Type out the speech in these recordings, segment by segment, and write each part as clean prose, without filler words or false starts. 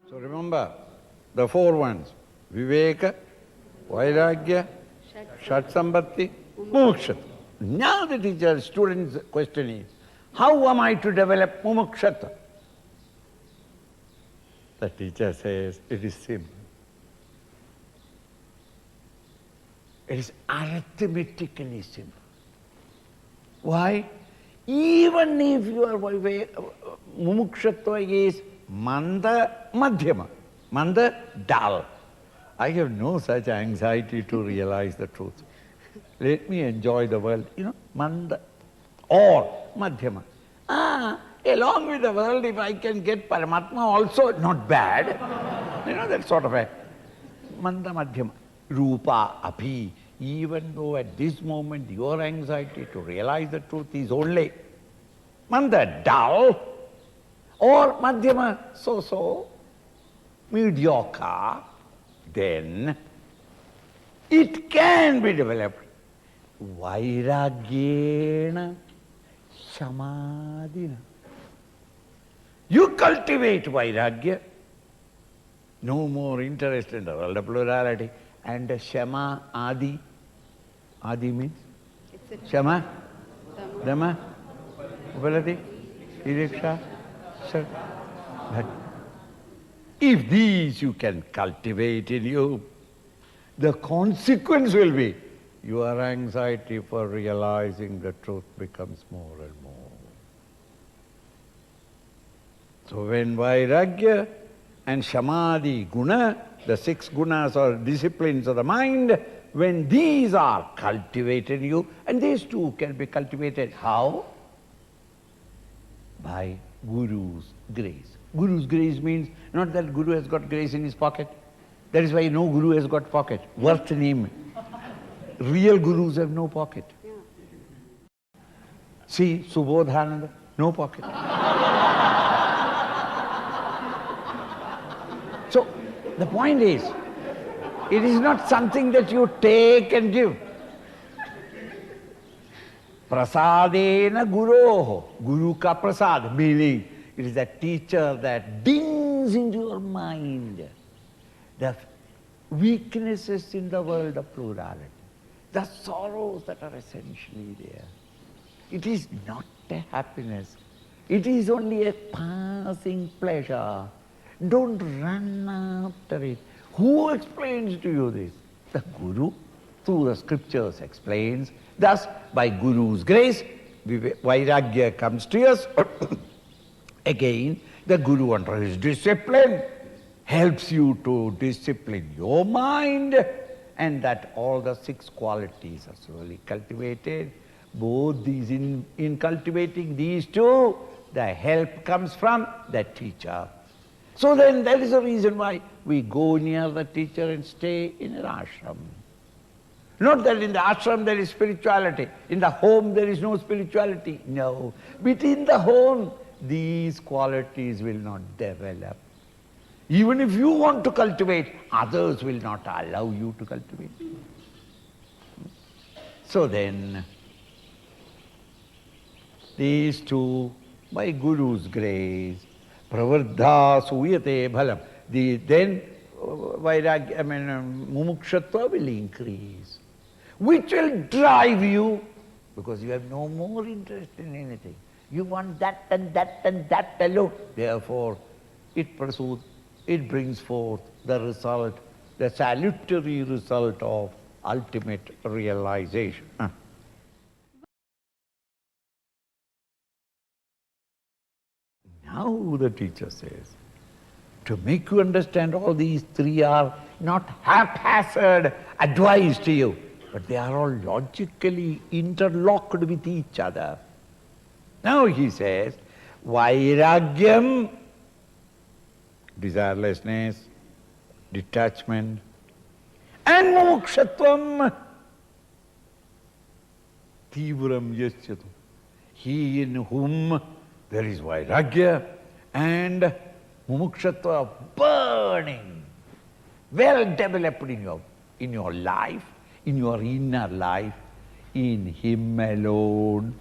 So remember the four ones: Viveka, Vairagya, Shatsambhati, Mumukshutvam. Now the teacher, student's question is, how am I to develop Mumukshutvam? The teacher says, it is simple. It is arithmetically simple. Why? Even if your Mumukshutva is Manda Madhyama, Manda dull, I have no such anxiety to realize the truth. Let me enjoy the world, Manda or Madhyama. Along with the world, if I can get Paramatma also, not bad. That sort of a Manda Madhyama. Rupa Api. Even though at this moment your anxiety to realize the truth is only Manda dull or Madhyama so-so, mediocre, then it can be developed. Vairagyena Samadhina. You cultivate Vairagya, no more interest in the world of plurality, and Shama Adi. Adi means? Shama, Dhamma, Upalati, Iriksha, Sat. But if these you can cultivate in you, the consequence will be your anxiety for realizing the truth becomes more and more. So when Vairagya and Samadhi guna, the 6 gunas or disciplines of the mind, when these are cultivated in you, and these too can be cultivated how? By Guru's grace. Guru's grace means not that Guru has got grace in his pocket. That is why no Guru has got pocket. Worth name. Real Gurus have no pocket. Yeah. See, Subodhananda, no pocket. So, the point is, it is not something that you take and give. Prasadena guroho, Guru ka prasad, meaning it is a teacher that dings into your mind the weaknesses in the world of plurality, the sorrows that are essentially there. It is not a happiness. It is only a passing pleasure. Don't run after it. Who explains to you this? The Guru, through the scriptures, explains. Thus, by Guru's grace, Vairagya comes to us. Again, the Guru under his discipline helps you to discipline your mind, and that all the 6 qualities are slowly cultivated. Both these, in cultivating these two, the help comes from the teacher. So then that is the reason why we go near the teacher and stay in an ashram. Not that in the ashram there is spirituality, in the home there is no spirituality. No. But in the home, these qualities will not develop. Even if you want to cultivate, others will not allow you to cultivate. So then, these two, by Guru's grace, pravardha suyate bhalam. Then Vairagya, Mumukshutva will increase, which will drive you, because you have no more interest in anything. You want that and that and that alone. Therefore, it brings forth the result, the salutary result of ultimate realization. Now the teacher says, to make you understand all these 3 are not haphazard advice to you, but they are all logically interlocked with each other. Now he says, Vairagyam, desirelessness, detachment, and Mumukshutvam, Tivram Yasyatu, he in whom there is Vairagya and Mumukshutva burning, well developed in your life, in your inner life, in him alone.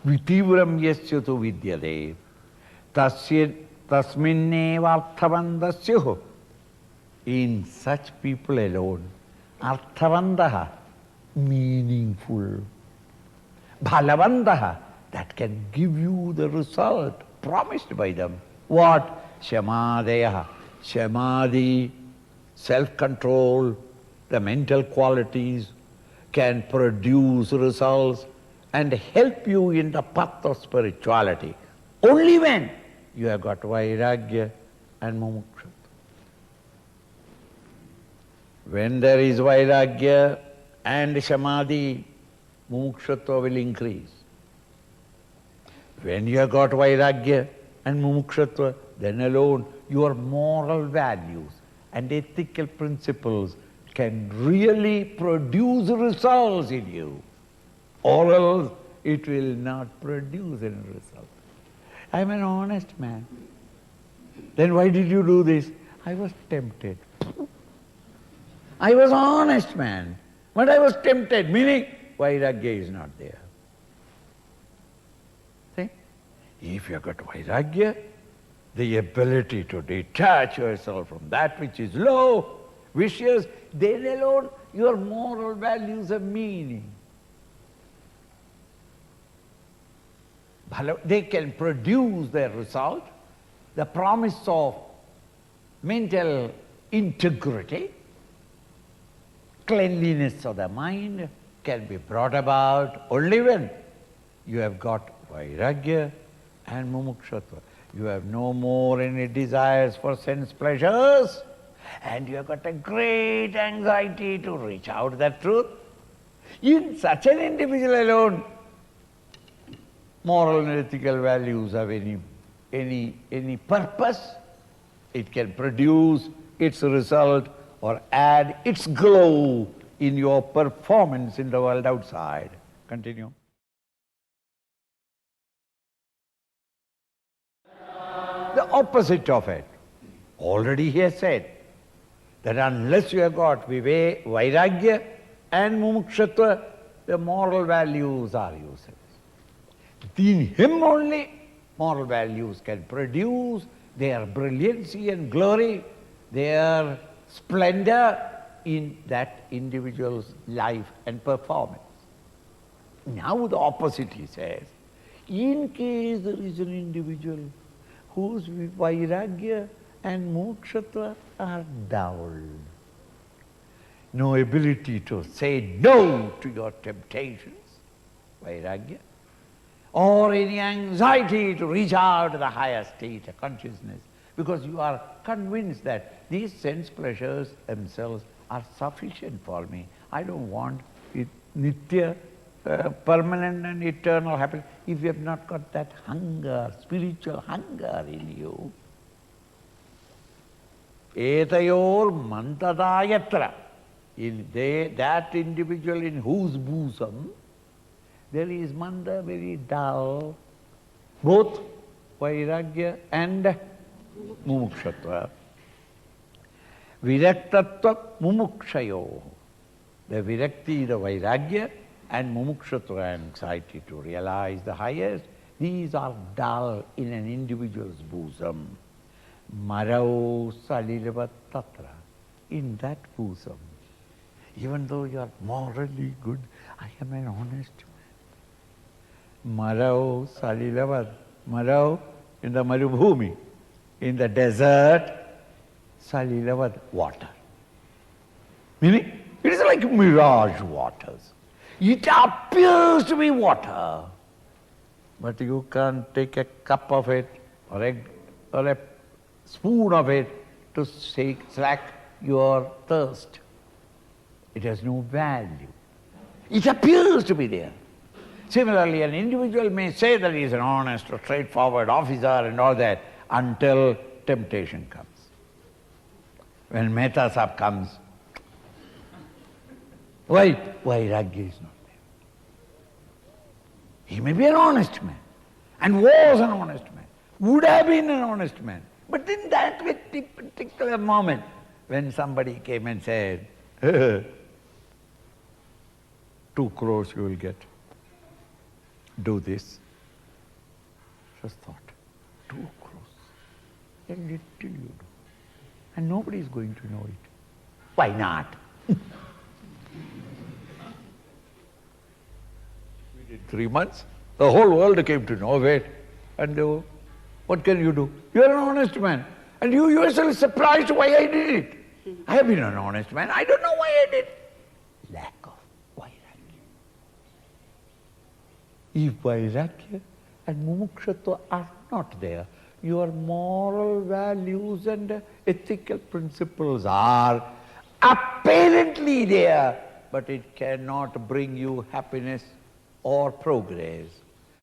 Vitivram yasyatu vidyade. Tasya Tasminneva arthavandasyuh. In such people alone, arthavandaha, meaningful. Bhalavandaha, that can give you the result promised by them. What? Shamadaya, Shamadhi, self-control, the mental qualities can produce results and help you in the path of spirituality. Only when you have got Vairagya and Mumukshutvam. When there is Vairagya and Samadhi, Mumukshutva will increase. When you have got Vairagya and Mumukshutva, then alone your moral values and ethical principles can really produce results in you. Or else it will not produce any result. I am an honest man. Then why did you do this? I was tempted. I was honest man, but I was tempted, meaning Vairagya is not there. See? If you have got Vairagya, the ability to detach yourself from that which is low, vicious, then alone your moral values have meaning. They can produce their result, the promise of mental integrity, cleanliness of the mind can be brought about only when you have got Vairagya and Mumukshutva. You have no more any desires for sense pleasures, and you have got a great anxiety to reach out that truth. In such an individual alone, moral and ethical values have any purpose. It can produce its result or add its glow in your performance in the world outside. Continue. The opposite of it. Already he has said that unless you have got Vairagya and Mumukshutva, the moral values are useless. In him only moral values can produce their brilliancy and glory, their splendor in that individual's life and performance. Now the opposite he says, in case there is an individual whose Vairagya and Mumukshutva are dull, no ability to say no to your temptations, Vairagya, or any anxiety to reach out to the higher state of consciousness, because you are convinced that these sense pleasures themselves are sufficient for me. I don't want it nitya, permanent and eternal happiness. If you have not got that hunger, spiritual hunger in you, etayor mantadayatra, that individual in whose bosom there is manda, very dull, both Vairagya and Mumukshutva. Viraktatva mumukshayo. The virakti, the Vairagya, and Mumukshutva, anxiety to realize the highest, these are dull in an individual's bosom. Marau saliravat tatra. In that bosom, even though you are morally good, I am an honest man. Marau saliravat. Marau in the Marubhumi, in the desert, saliravat, water. Meaning, it is like mirage waters. It appears to be water, but you can't take a cup of it or a spoon of it to slack your thirst. It has no value. It appears to be there. Similarly, an individual may say that he is an honest or straightforward officer and all that until temptation comes. When Mehta Sahib comes, why? Vairagya is not there. He may be an honest man, and was an honest man, would have been an honest man. But in that particular moment, when somebody came and said, 2 crores you will get, do this. Just thought, 2 crores. A little you do. And nobody is going to know it. Why not? We did 3 months. The whole world came to know it. And what can you do? You are an honest man. And you yourself surprised why I did it. I have been an honest man. I don't know why I did. Lack of Vairagya. If Vairagya and Mumukshutvam are not there, your moral values and ethical principles are apparently there, but it cannot bring you happiness or progress.